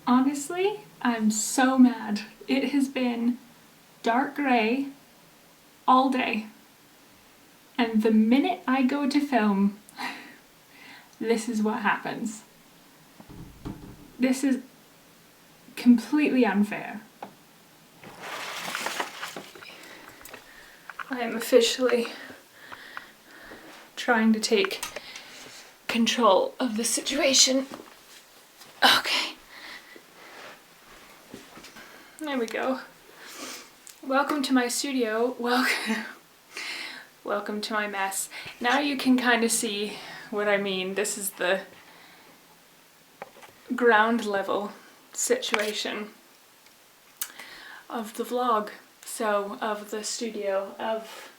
Honestly, I'm so mad. It has been dark grey all day. And the minute I go to film, this is what happens. This is completely unfair. I am officially trying to take control of the situation. Okay. There we go. Welcome to my studio. Welcome to my mess. Now you can kind of see what I mean. This is the ground level situation of the vlog. So, of the studio, of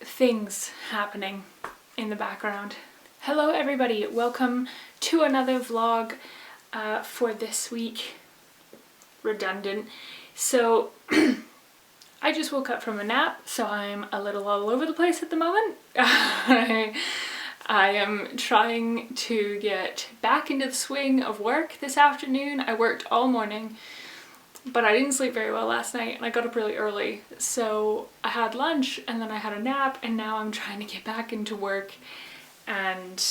things happening in the background. Hello everybody, welcome to another vlog for this week. Redundant. So, I just woke up from a nap, so I'm a little all over the place at the moment. I am trying to get back into the swing of work this afternoon. I worked all morning, but I didn't sleep very well last night and I got up really early. So I had lunch and then I had a nap, and now I'm trying to get back into work and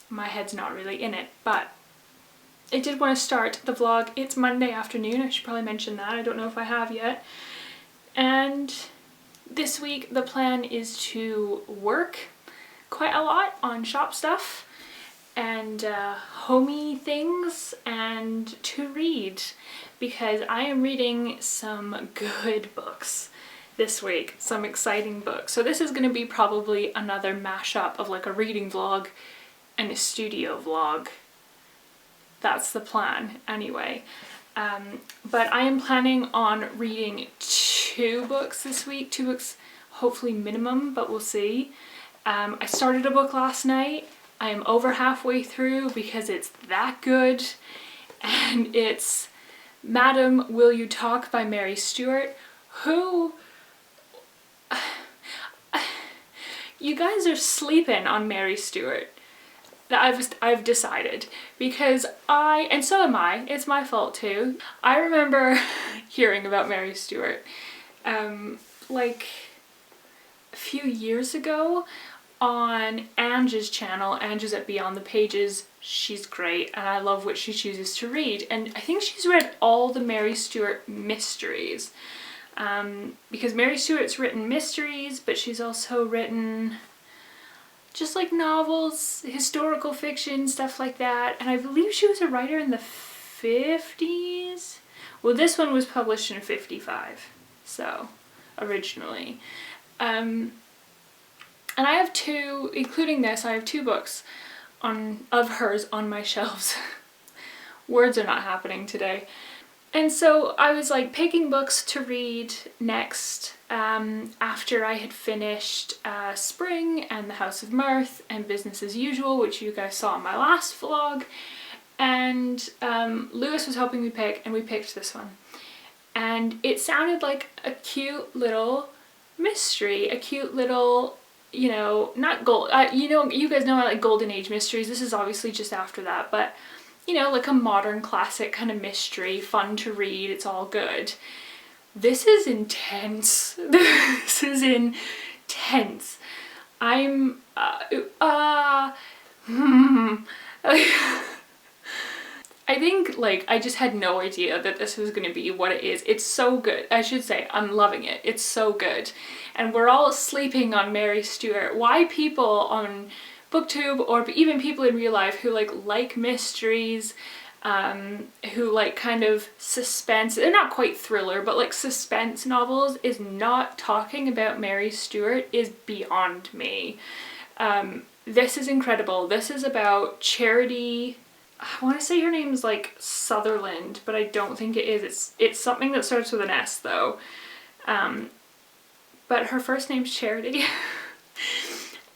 my head's not really in it. But I did want to start the vlog. It's Monday afternoon, I should probably mention that. I don't know if I have yet. And this week the plan is to work quite a lot on shop stuff and homey things, and to read, because I am reading some good books this week, some exciting books. So this is going to be probably another mashup of like a reading vlog and a studio vlog. That's the plan anyway. But I am planning on reading 2 books this week, 2 books hopefully minimum, but we'll see. I started a book last night. I am over halfway through because it's that good, and it's Madam, Will You Talk by Mary Stewart, who... You guys are sleeping on Mary Stewart. I've decided, because and so am I, it's my fault too. I remember hearing about Mary Stewart like a few years ago on Ange's channel. Ange's at Beyond the Pages. She's great and I love what she chooses to read, and I think she's read all the Mary Stewart mysteries, because Mary Stewart's written mysteries, but she's also written just like novels, historical fiction, stuff like that. And I believe she was a writer in the 50s. Well, this one was published in 55, so originally. And I have 2, including this, I have 2 books of hers on my shelves. Words are not happening today. And so I was like picking books to read next after I had finished Spring and The House of Mirth and Business as Usual, which you guys saw in my last vlog. And Lewis was helping me pick, and we picked this one. And it sounded like a cute little mystery, a cute little, you know, not gold, you know, you guys know I like Golden Age mysteries. This is obviously just after that, but you know, like a modern classic kind of mystery, fun to read, it's all good. This is intense. This is intense. I'm I think like I just had no idea that this was going to be what it is. It's so good. I should say I'm loving it. It's so good. And we're all sleeping on Mary Stewart. Why people on BookTube, or even people in real life who like mysteries, who like kind of suspense, they're not quite thriller, but like suspense novels, is not talking about Mary Stewart is beyond me. This is incredible. This is about Charity. I want to say her name's like Sutherland, but I don't think it is. It's something that starts with an S though. But her first name's Charity.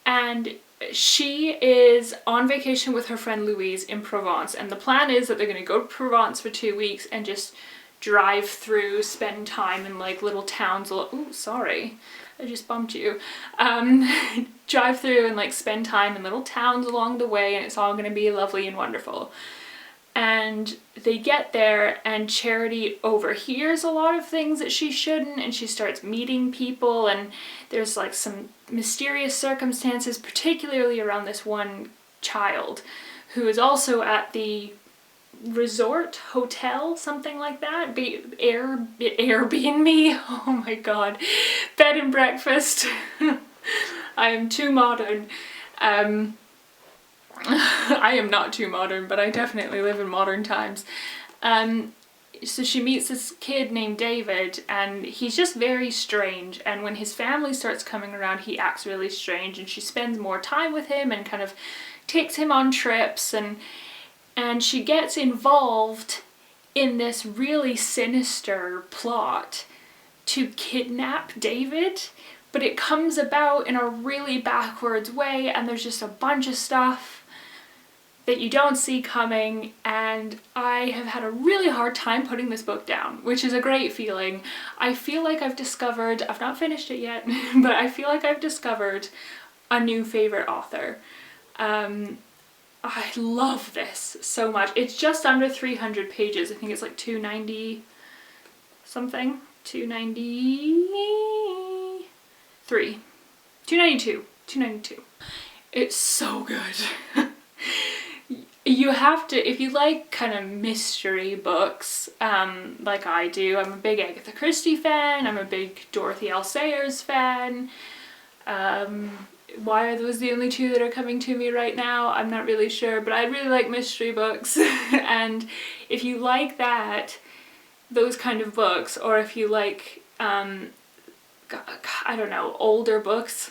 And she is on vacation with her friend Louise in Provence, and the plan is that they're going to go to Provence for 2 weeks and just drive through, spend time in like little towns. Ooh, sorry, I just bumped you. Drive through and like spend time in little towns along the way, and it's all going to be lovely and wonderful. And they get there and Charity overhears a lot of things that she shouldn't, and she starts meeting people, and there's like some mysterious circumstances, particularly around this one child who is also at the resort hotel, something like that, Airbnb, oh my god, bed and breakfast. I am too modern. I am not too modern, but I definitely live in modern times. So she meets this kid named David, and he's just very strange, and when his family starts coming around he acts really strange, and she spends more time with him and kind of takes him on trips, and she gets involved in this really sinister plot to kidnap David, but it comes about in a really backwards way, and there's just a bunch of stuff that you don't see coming, and I have had a really hard time putting this book down, which is a great feeling. I feel like I've discovered, I've not finished it yet, but I feel like I've discovered a new favourite author. I love this so much. It's just under 300 pages. I think it's like 290 something. 293. 292. It's so good. You have to, if you like kind of mystery books, like I do. I'm a big Agatha Christie fan, I'm a big Dorothy L. Sayers fan. Why are those the only two that are coming to me right now? I'm not really sure, but I really like mystery books. And if you like that, those kind of books, or if you like, I don't know, older books,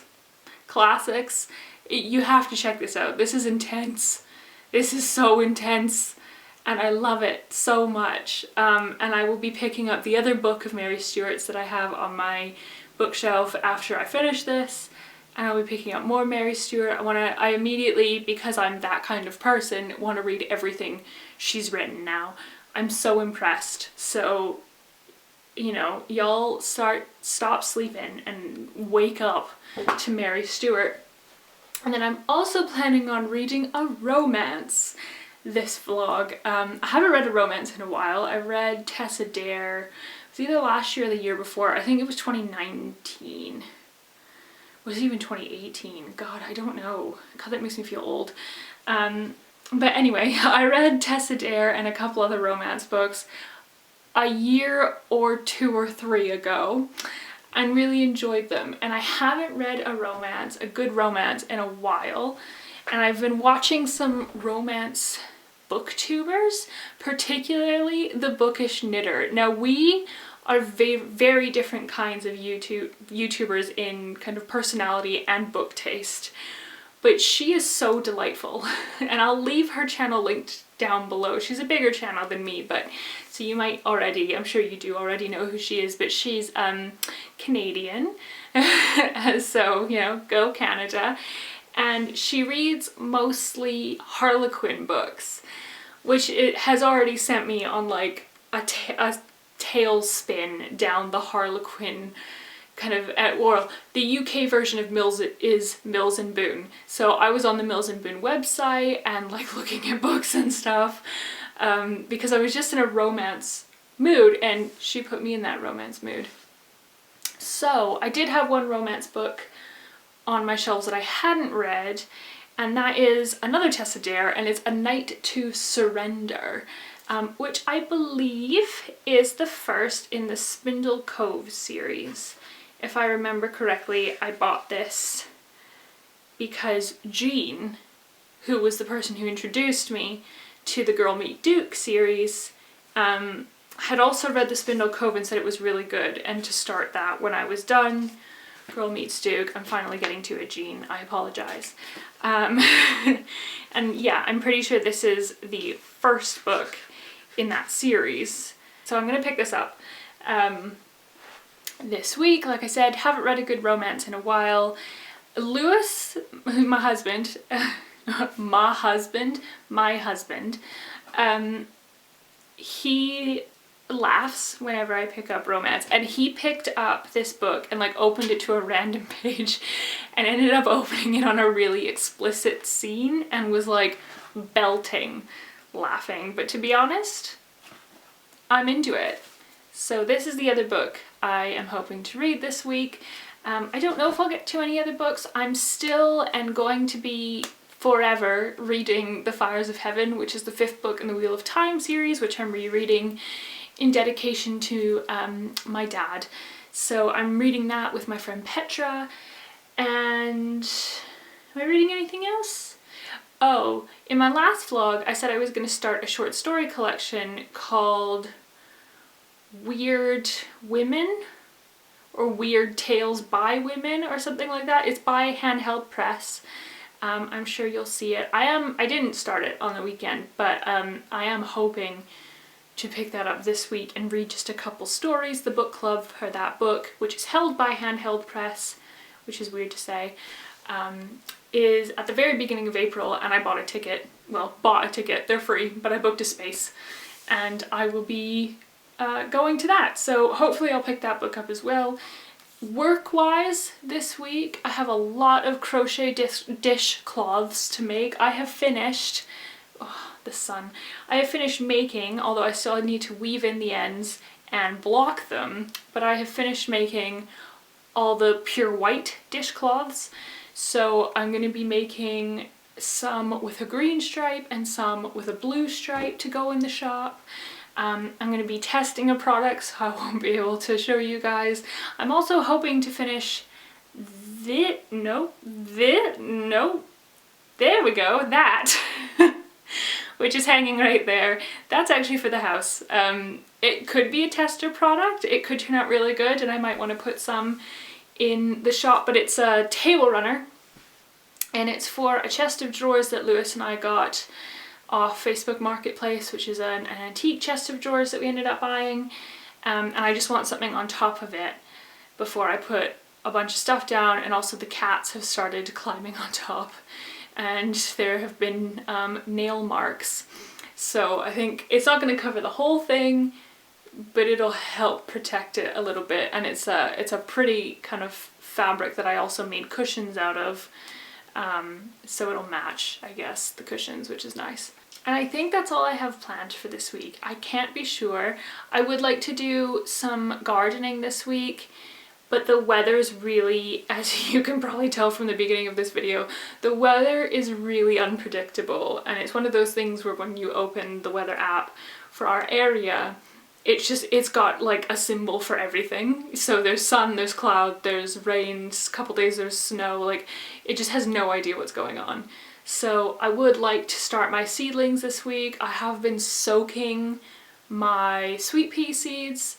classics, you have to check this out. This is intense. This is so intense, and I love it so much. And I will be picking up the other book of Mary Stewart's that I have on my bookshelf after I finish this, and I'll be picking up more Mary Stewart. I immediately, because I'm that kind of person, want to read everything she's written now. I'm so impressed. So, you know, y'all stop sleeping and wake up to Mary Stewart. And then I'm also planning on reading a romance this vlog. I haven't read a romance in a while. I read Tessa Dare. It was either last year or the year before. I think it was 2019. Was it even 2018? God, I don't know. God, that makes me feel old. But anyway, I read Tessa Dare and a couple other romance books a year or 2 or 3 ago, and really enjoyed them. And I haven't read a good romance in a while, and I've been watching some romance booktubers, particularly the Bookish Knitter. Now we are very different kinds of YouTubers in kind of personality and book taste, but she is so delightful. And I'll leave her channel linked down below. She's a bigger channel than me, but so you might already, I'm sure you do already know who she is, but she's Canadian, so, you know, go Canada. And she reads mostly Harlequin books, which it has already sent me on like a tailspin down the Harlequin kind of, well, the UK version of Mills is Mills and Boon. So I was on the Mills and Boon website and like looking at books and stuff, because I was just in a romance mood, and she put me in that romance mood. So I did have one romance book on my shelves that I hadn't read, and that is another Tessa Dare, and it's A Night to Surrender, which I believe is the first in the Spindle Cove series. If I remember correctly, I bought this because Jean, who was the person who introduced me to the Girl Meet Duke series, had also read the Spindle Cove and said it was really good, and to start that when I was done. Girl Meets Duke, I'm finally getting to it, Jean, I apologize. And yeah, I'm pretty sure this is the first book in that series. So I'm gonna pick this up this week. Like I said, haven't read a good romance in a while. Lewis, my husband, he laughs whenever I pick up romance, and he picked up this book and like opened it to a random page and ended up opening it on a really explicit scene and was like belting laughing, but to be honest, I'm into it. So this is the other book I am hoping to read this week. I don't know if I'll get to any other books. I'm still and going to be forever reading The Fires of Heaven, which is the 5th book in the Wheel of Time series, which I'm rereading in dedication to my dad. So I'm reading that with my friend Petra. And am I reading anything else? Oh, in my last vlog I said I was going to start a short story collection called Weird Women, or Weird Tales by Women, or something like that. It's by Handheld Press. I'm sure you'll see it. I didn't start it on the weekend, but I am hoping to pick that up this week and read just a couple stories. The book club for that book, which is held by Handheld Press, which is weird to say, is at the very beginning of April, and I bought a ticket. Well, bought a ticket, they're free, but I booked a space, and I will be going to that. So hopefully I'll pick that book up as well. Work-wise, this week I have a lot of crochet dishcloths to make. I have finished, oh, the sun. I have finished making, although I still need to weave in the ends and block them, but I have finished making all the pure white dishcloths. So I'm going to be making some with a green stripe and some with a blue stripe to go in the shop. I'm going to be testing a product, so I won't be able to show you guys. I'm also hoping to finish there we go, that, which is hanging right there. That's actually for the house. It could be a tester product, it could turn out really good, and I might want to put some in the shop, but it's a table runner, and it's for a chest of drawers that Lewis and I got off Facebook Marketplace, which is an antique chest of drawers that we ended up buying, and I just want something on top of it before I put a bunch of stuff down. And also the cats have started climbing on top, and there have been nail marks, so I think it's not going to cover the whole thing, but it'll help protect it a little bit. And it's a pretty kind of fabric that I also made cushions out of, so it'll match, I guess, the cushions, which is nice. And I think that's all I have planned for this week. I can't be sure. I would like to do some gardening this week, but the weather's really, as you can probably tell from the beginning of this video, the weather is really unpredictable, and it's one of those things where when you open the weather app for our area, it's got like a symbol for everything. So there's sun, there's cloud, there's rain, a couple days there's snow, like it just has no idea what's going on. So I would like to start my seedlings this week. I have been soaking my sweet pea seeds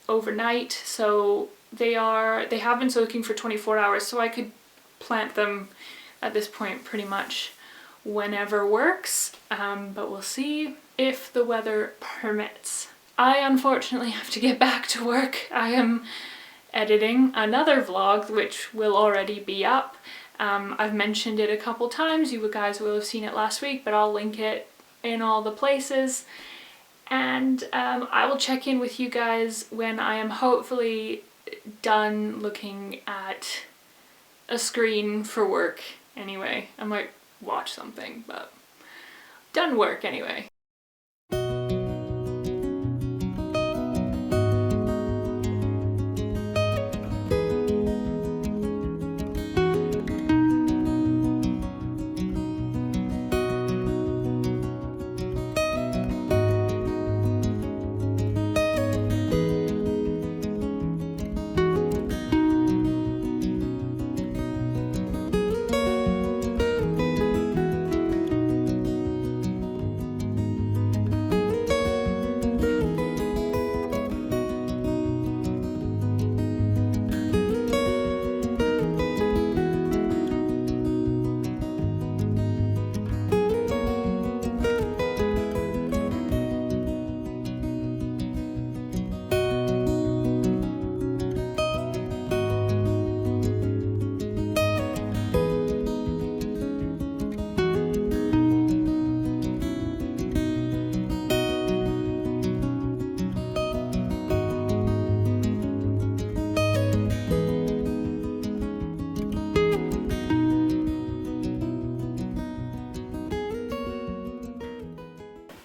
overnight, so they have been soaking for 24 hours, so I could plant them at this point pretty much whenever works, but we'll see if the weather permits. I unfortunately have to get back to work. I am editing another vlog which will already be up. I've mentioned it a couple times, you guys will have seen it last week, but I'll link it in all the places. And I will check in with you guys when I am hopefully done looking at a screen for work anyway. I might watch something, but done work anyway.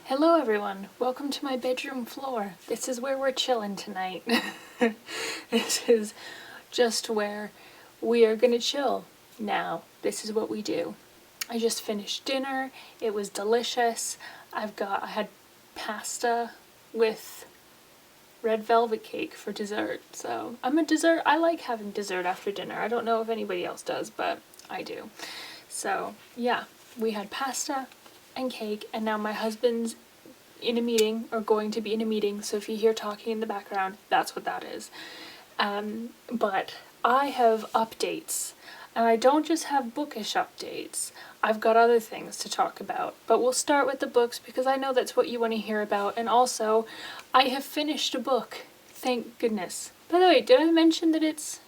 Hello everyone, welcome to my bedroom floor. This is where we're chilling tonight. This is just where we are gonna chill now. This is what we do. I just finished dinner, it was delicious. I had pasta with red velvet cake for dessert. So I like having dessert after dinner. I don't know if anybody else does, but I do. So yeah, we had pasta and cake, and now my husband's in a meeting, or going to be in a meeting, so if you hear talking in the background, that's what that is. But I have updates, and I don't just have bookish updates. I've got other things to talk about, but we'll start with the books because I know that's what you want to hear about, and also, I have finished a book. Thank goodness. By the way, did I mention that it's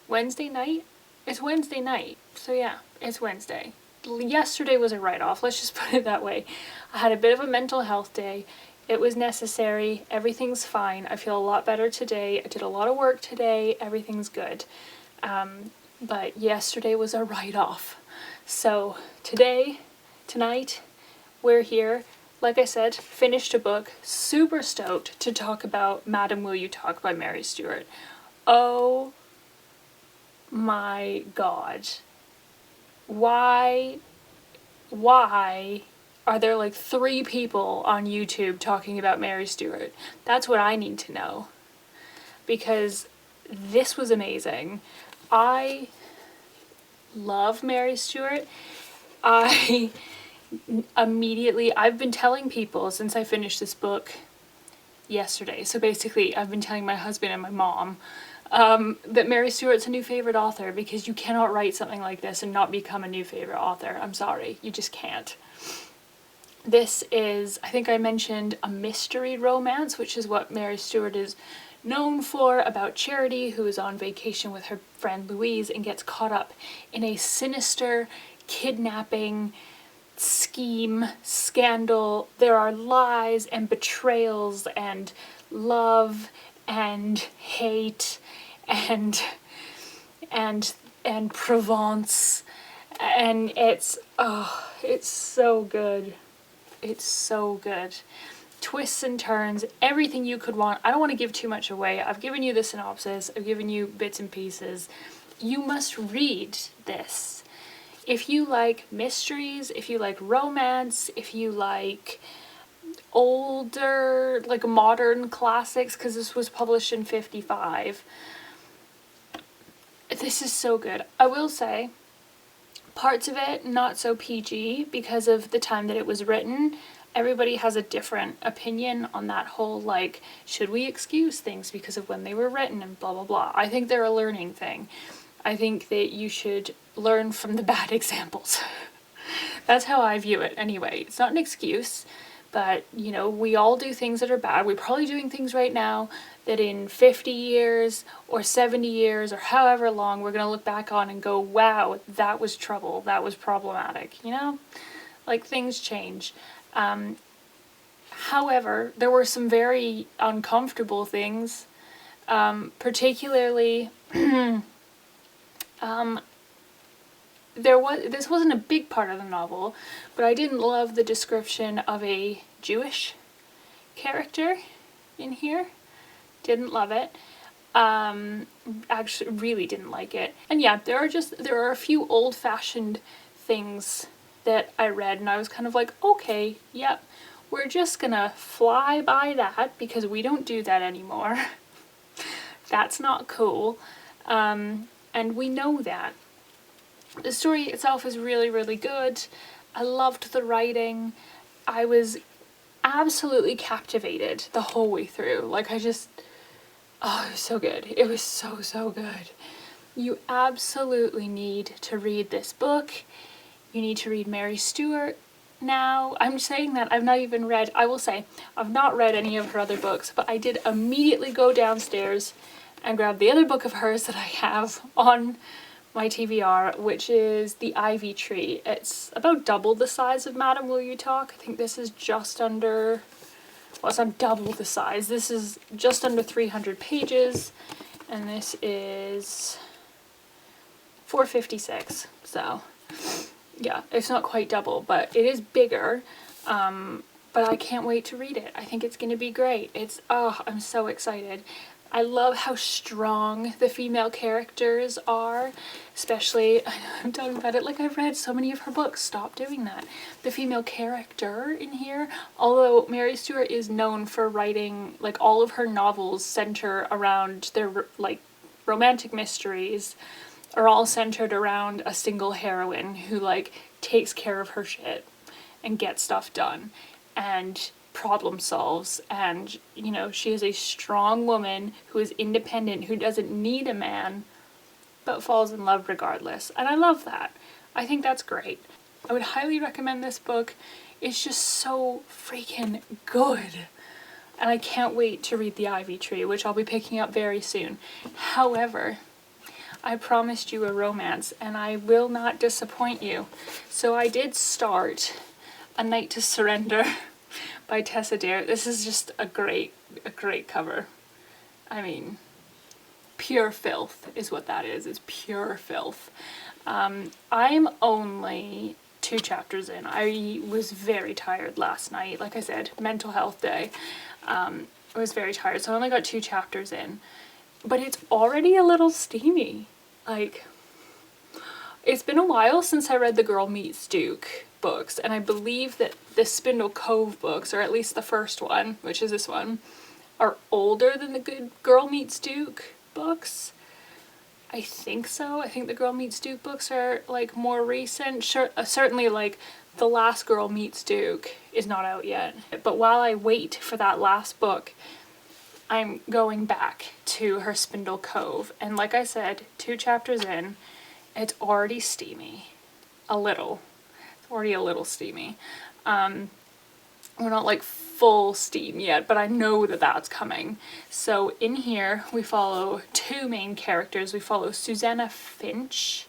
Wednesday night? It's Wednesday night, so yeah, it's Wednesday. Yesterday was a write-off, let's just put it that way. I had a bit of a mental health day. It was necessary. Everything's fine. I feel a lot better today. I did a lot of work today. Everything's good. But yesterday was a write-off. So tonight, we're here. Like I said, finished a book. Super stoked to talk about Madam Will You Talk by Mary Stewart. Oh my god. Why are there like 3 people on YouTube talking about Mary Stewart? That's what I need to know. Because this was amazing. I love Mary Stewart. I've been telling people since I finished this book yesterday. So basically, I've been telling my husband and my mom that Mary Stewart's a new favorite author, because you cannot write something like this and not become a new favorite author. I'm sorry, you just can't. This is, I think I mentioned, a mystery romance, which is what Mary Stewart is known for, about Charity, who is on vacation with her friend Louise and gets caught up in a sinister kidnapping scheme, scandal. There are lies and betrayals and love and hate and Provence, and it's so good. It's so good. Twists and turns, everything you could want. I don't want to give too much away. I've given you the synopsis, I've given you bits and pieces. You must read this. If you like mysteries, if you like romance, if you like older, like modern classics, because this was published in 55. This is so good. I will say, parts of it not so PG because of the time that it was written. Everybody has a different opinion on that whole, like, should we excuse things because of when they were written and blah blah blah. I think they're a learning thing. I think that you should learn from the bad examples. That's how I view it anyway. It's not an excuse. But, you know, we all do things that are bad. We're probably doing things right now that in 50 years or 70 years or however long we're going to look back on and go, wow, that was trouble. That was problematic, you know? Like, things change. However, there were some very uncomfortable things, particularly... this wasn't a big part of the novel, but I didn't love the description of a Jewish character in here. Didn't love it. Actually really didn't like it. And yeah, there are a few old-fashioned things that I read and I was kind of like, okay, yep, we're just gonna fly by that because we don't do that anymore. That's not cool. And we know that. The story itself is really, really good. I loved the writing. I was absolutely captivated the whole way through. Like, it was so good. It was so, so good. You absolutely need to read this book. You need to read Mary Stewart now. I'm saying that I've not even read, I will say, I've not read any of her other books, but I did immediately go downstairs and grab the other book of hers that I have on my TBR, which is The Ivy Tree. It's about double the size of Madam Will You Talk. I think this is just under, well, it's not double the size. This is just under 300 pages, and this is 456. So, yeah, it's not quite double, but it is bigger. but I can't wait to read it. I think it's going to be great. I'm so excited. I love how strong the female characters are, especially, I know I'm talking about it like I've read so many of her books. Stop doing that. The female character in here, although Mary Stewart is known for writing, like, all of her novels center around their, like, romantic mysteries are all centered around a single heroine who, like, takes care of her shit and gets stuff done and problem solves, and, you know, she is a strong woman who is independent, who doesn't need a man, but falls in love regardless. And I love that. I think that's great. I would highly recommend this book. It's just so freaking good. And I can't wait to read The Ivy Tree, which I'll be picking up very soon. However, I promised you a romance, and I will not disappoint you. So I did start A Night to Surrender by Tessa. This is just a great cover. I mean, pure filth is what that is. It's pure filth. I'm only 2 chapters in. I was very tired last night. Like I said, mental health day. I was very tired, so I only got 2 chapters in. But it's already a little steamy. Like, it's been a while since I read the Girl Meets Duke books, and I believe that the Spindle Cove books, or at least the first one, which is this one, are older than the Good Girl Meets Duke books. I think so. I think the Girl Meets Duke books are, like, more recent. Sure, certainly, like, The Last Girl Meets Duke is not out yet. But while I wait for that last book, I'm going back to her Spindle Cove. And like I said, 2 chapters in, it's already steamy. A little. It's already a little steamy. We're not, like, full steam yet, but I know that that's coming. So in here, we follow 2 main characters. We follow Susanna Finch,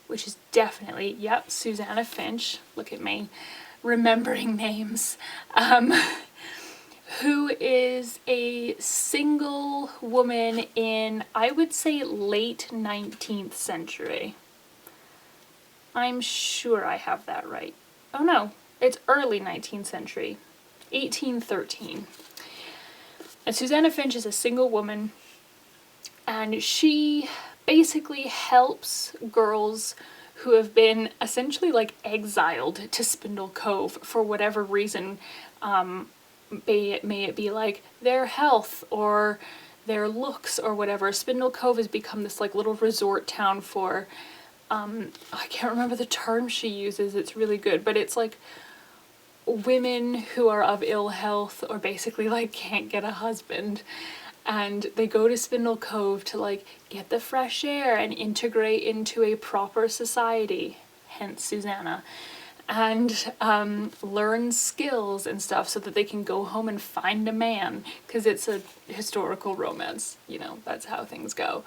which is definitely, yep, Susanna Finch. Look at me, remembering names. Who is a single woman in, I would say, late 19th century. I'm sure I have that right. Oh no, it's early 19th century, 1813. And Susanna Finch is a single woman, and she basically helps girls who have been essentially, like, exiled to Spindle Cove for whatever reason. May it be, like, their health or their looks or whatever. Spindle Cove has become this, like, little resort town for, I can't remember the term she uses, it's really good, but it's, like, women who are of ill health or basically, like, can't get a husband. And they go to Spindle Cove to, like, get the fresh air and integrate into a proper society, hence Susanna. And learn skills and stuff so that they can go home and find a man, because it's a historical romance, you know, that's how things go.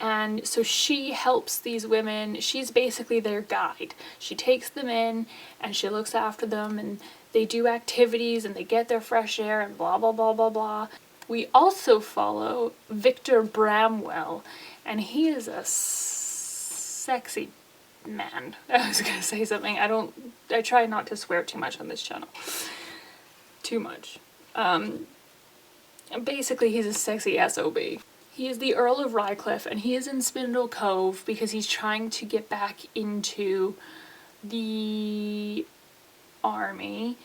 And so she helps these women. She's basically their guide. She takes them in and she looks after them, and they do activities and they get their fresh air and blah blah blah blah blah. We also follow Victor Bramwell, and he is a sexy man. I was gonna say something. I try not to swear too much on this channel. Too much. Basically, he's a sexy SOB. He is the Earl of Rycliffe, and he is in Spindle Cove because he's trying to get back into the army.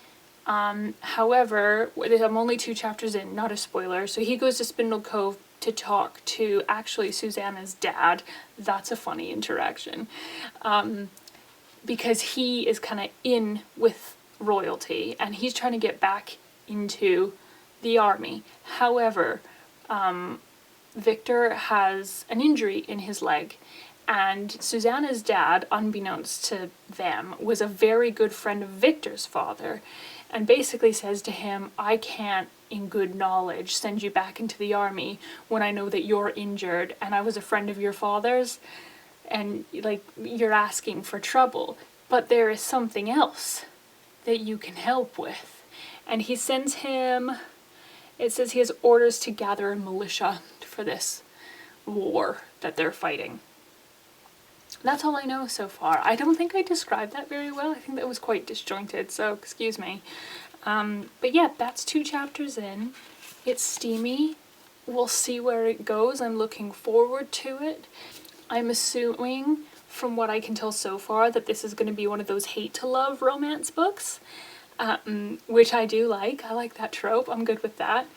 However, I'm only 2 chapters in, not a spoiler, so he goes to Spindle Cove to talk to actually Susanna's dad. That's a funny interaction. Because he is kind of in with royalty and he's trying to get back into the army. However, Victor has an injury in his leg, and Susanna's dad, unbeknownst to them, was a very good friend of Victor's father, and basically says to him, I can't, in good knowledge, send you back into the army when I know that you're injured and I was a friend of your father's, and, like, you're asking for trouble. But there is something else that you can help with. And he sends him, it says he has orders to gather a militia for this war that they're fighting. That's all I know so far. I don't think I described that very well. I think that was quite disjointed, so excuse me. But yeah, that's 2 chapters in. It's steamy. We'll see where it goes. I'm looking forward to it. I'm assuming, from what I can tell so far, that this is going to be one of those hate to love romance books, which I do like. I like that trope. I'm good with that.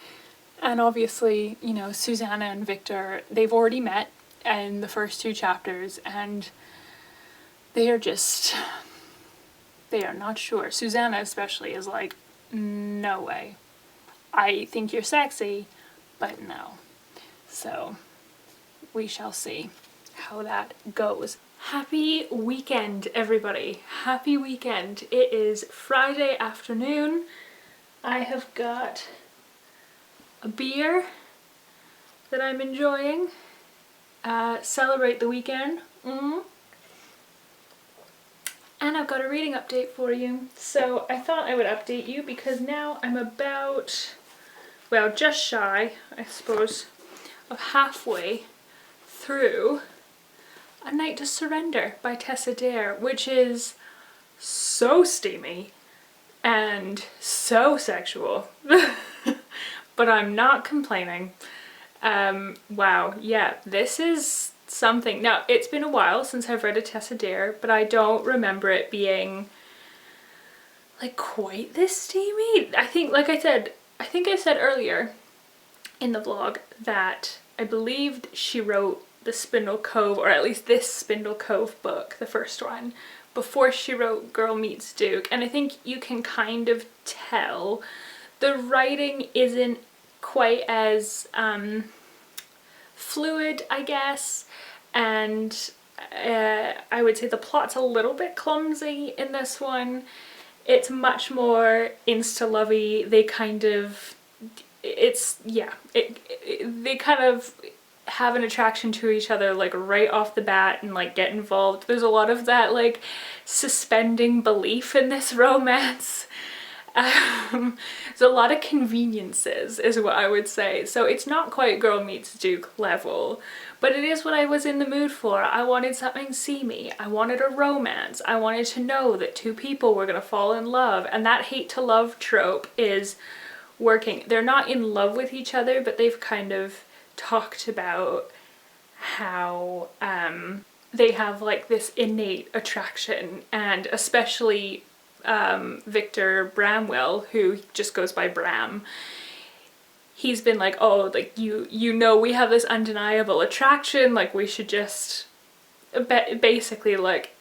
And obviously, you know, Susanna and Victor, they've already met in the first 2 chapters, and they are not sure. Susanna especially is like, no way. I think you're sexy, but no. So we shall see how that goes. Happy weekend, everybody. Happy weekend. It is Friday afternoon. I have got a beer that I'm enjoying. Celebrate the weekend. And I've got a reading update for you. So I thought I would update you because now I'm about, well, just shy, I suppose, of halfway through A Night to Surrender by Tessa, which is so steamy and so sexual. But I'm not complaining. Wow, yeah, this is something. Now, it's been a while since I've read a Tessa, but I don't remember it being like quite this steamy. I think, like I said, I think I said earlier in the vlog that I believed she wrote the Spindle Cove, or at least this Spindle Cove book, the first one, before she wrote Girl Meets Duke, and I think you can kind of tell the writing isn't quite as fluid, I guess, and I would say the plot's a little bit clumsy in this one. It's much more insta-lovey. They kind of, they kind of have an attraction to each other like right off the bat and like get involved. There's a lot of that like suspending belief in this romance. There's a lot of conveniences is what I would say. So it's not quite Girl Meets Duke level, but it is what I was in the mood for. I wanted something seamy. I wanted a romance. I wanted to know that 2 people were gonna fall in love, and that hate to love trope is working. They're not in love with each other, but they've kind of talked about how they have like this innate attraction, and especially Victor Bramwell, who just goes by Bram, he's been like, oh, like you know we have this undeniable attraction, like we should just basically like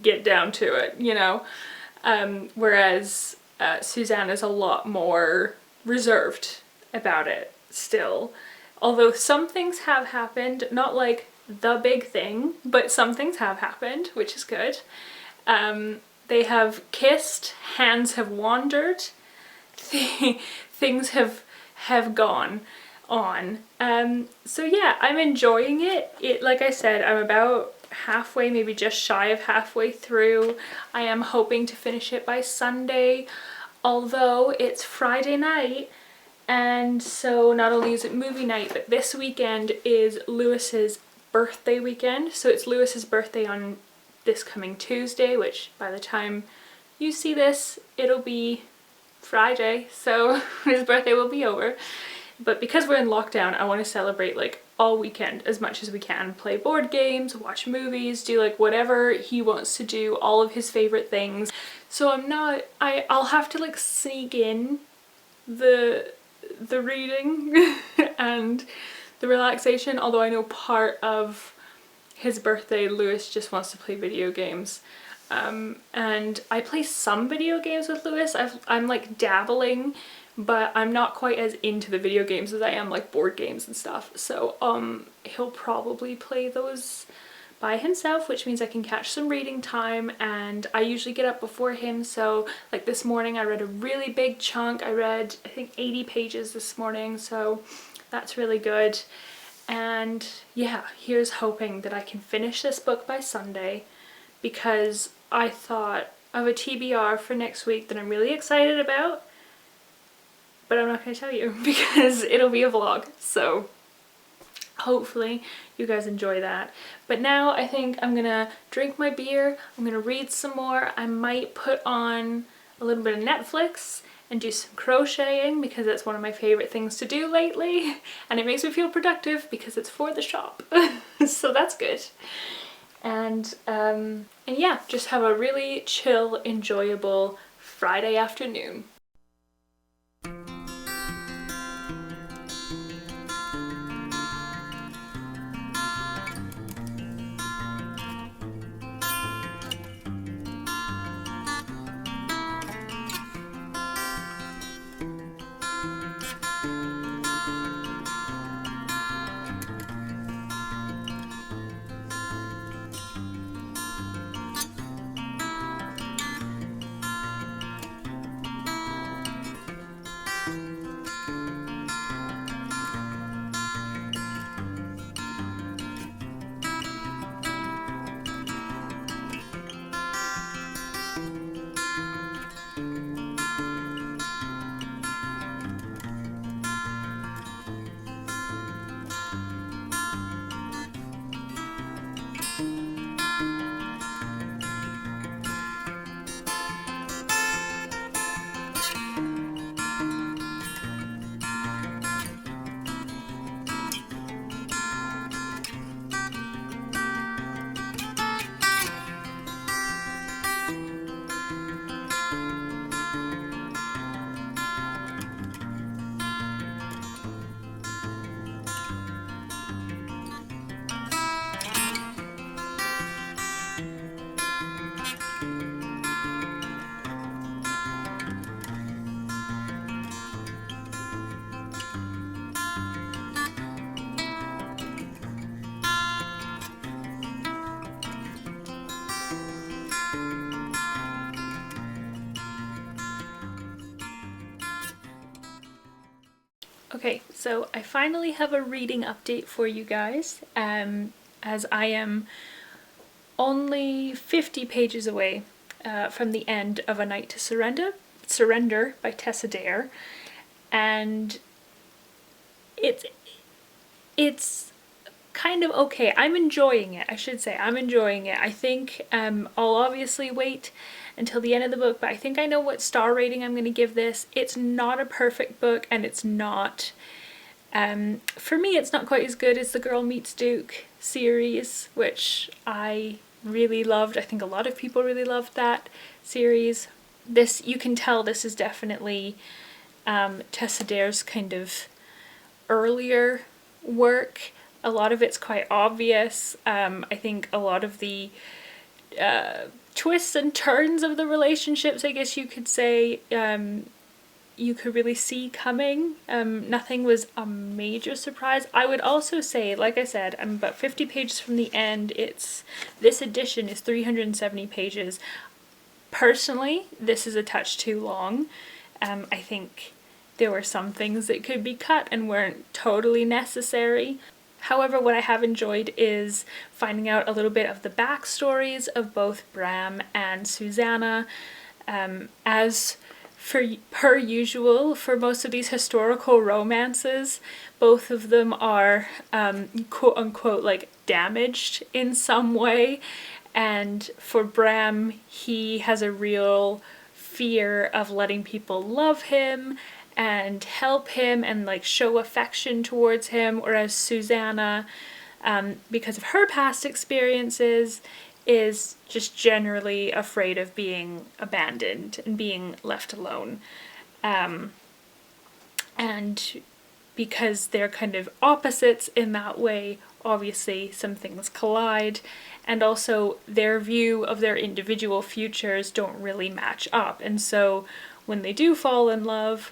get down to it, you know. Whereas Susanna's a lot more reserved about it still, although some things have happened, not like the big thing, but some things have happened, which is good. They have kissed, hands have wandered, things have gone on. So yeah, I'm enjoying it. Like I said, I'm about halfway, maybe just shy of halfway through. I am hoping to finish it by Sunday, although it's Friday night, and so not only is it movie night, but this weekend is Lewis's birthday weekend. So it's Lewis's birthday on this coming Tuesday, which by the time you see this, it'll be Friday, so his birthday will be over. But because we're in lockdown, I want to celebrate like all weekend as much as we can. Play board games, watch movies, do like whatever he wants to do, all of his favorite things. So I'll have to like sneak in the reading and the relaxation, although I know part of his birthday, Lewis just wants to play video games. And I play some video games with Lewis. I'm like dabbling, but I'm not quite as into the video games as I am like board games and stuff. So he'll probably play those by himself, which means I can catch some reading time, and I usually get up before him. So like this morning I read a really big chunk. I read I think 80 pages this morning, so that's really good. And yeah, here's hoping that I can finish this book by Sunday, because I thought of a TBR for next week that I'm really excited about, but I'm not going to tell you because it'll be a vlog. So Hopefully you guys enjoy that. But now I think I'm gonna drink my beer, I'm gonna read some more. I might put on a little bit of Netflix and do some crocheting because it's one of my favorite things to do lately, and it makes me feel productive because it's for the shop. So that's good. And yeah, just have a really chill, enjoyable Friday afternoon. Okay, so I finally have a reading update for you guys, as I am only 50 pages away from the end of A Night to Surrender by Tessa, and it's kind of okay. I'm enjoying it, I should say. I'm enjoying it. I think I'll obviously wait until the end of the book, but I think I know what star rating I'm going to give this. It's not a perfect book, and it's not, for me, it's not quite as good as the Girl Meets Duke series, which I really loved. I think a lot of people really loved that series. This, you can tell this is definitely Tessa kind of earlier work. A lot of it's quite obvious. I think a lot of the twists and turns of the relationships, I guess you could say, you could really see coming. Nothing was a major surprise. I would also say, like I said, I'm about 50 pages from the end. This edition is 370 pages. Personally, this is a touch too long. I think there were some things that could be cut and weren't totally necessary. However, what I have enjoyed is finding out a little bit of the backstories of both Bram and Susanna. As per usual, for most of these historical romances, both of them are quote unquote like damaged in some way. And for Bram, he has a real fear of letting people love him and help him and like show affection towards him, whereas Susanna, because of her past experiences, is just generally afraid of being abandoned and being left alone. And because they're kind of opposites in that way, obviously some things collide, and also their view of their individual futures don't really match up. And so when they do fall in love,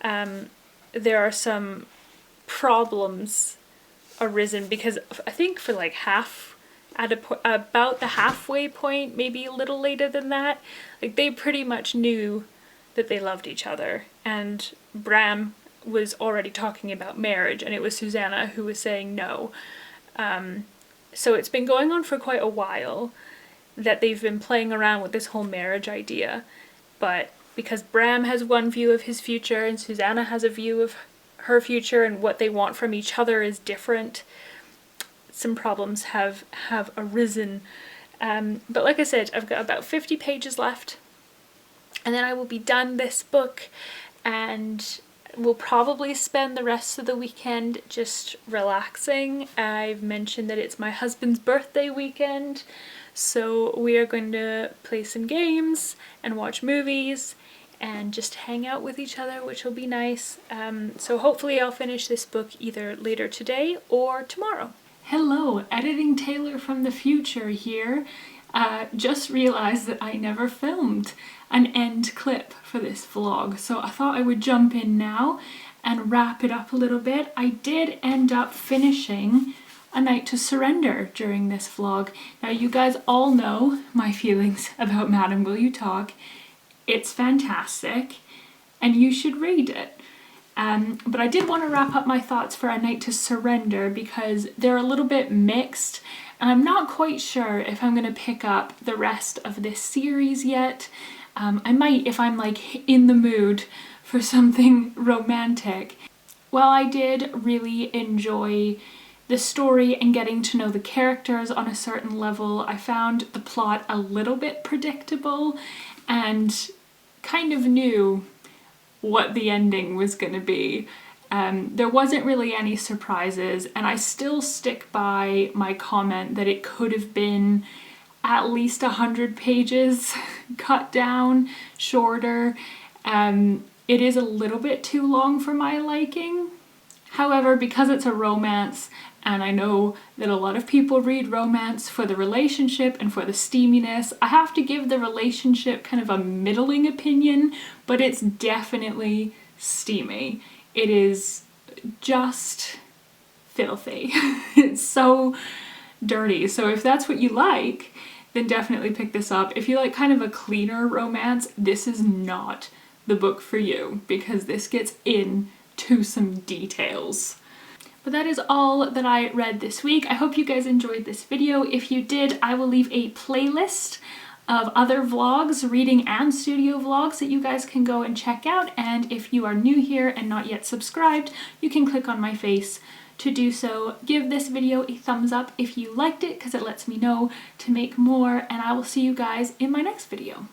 there are some problems arisen, because I think for like about the halfway point, maybe a little later than that, like they pretty much knew that they loved each other, and Bram was already talking about marriage, and it was Susanna who was saying no. So it's been going on for quite a while that they've been playing around with this whole marriage idea, but because Bram has one view of his future and Susanna has a view of her future and what they want from each other is different. Some problems have arisen. But like I said, I've got about 50 pages left, and then I will be done this book, and we'll probably spend the rest of the weekend just relaxing. I've mentioned that it's my husband's birthday weekend, so we are going to play some games and watch movies and just hang out with each other, which will be nice. So hopefully I'll finish this book either later today or tomorrow. Hello, Editing Taylor from the future here. Just realized that I never filmed an end clip for this vlog, so I thought I would jump in now and wrap it up a little bit. I did end up finishing A Night to Surrender during this vlog. Now you guys all know my feelings about Madam Will You Talk. It's fantastic and you should read it. But I did want to wrap up my thoughts for A Night to Surrender because they're a little bit mixed, and I'm not quite sure if I'm going to pick up the rest of this series yet. I might if I'm like in the mood for something romantic. While I did really enjoy the story and getting to know the characters on a certain level, I found the plot a little bit predictable and kind of knew what the ending was going to be. There wasn't really any surprises, and I still stick by my comment that it could have been at least 100 pages cut down, shorter. It is a little bit too long for my liking. However, because it's a romance, and I know that a lot of people read romance for the relationship and for the steaminess, I have to give the relationship kind of a middling opinion, but it's definitely steamy. It is just filthy. It's so dirty. So if that's what you like, then definitely pick this up. If you like kind of a cleaner romance, this is not the book for you, because this gets into some details. But that is all that I read this week. I hope you guys enjoyed this video. If you did, I will leave a playlist of other vlogs, reading and studio vlogs, that you guys can go and check out. And if you are new here and not yet subscribed, you can click on my face to do so. Give this video a thumbs up if you liked it, because it lets me know to make more, and I will see you guys in my next video.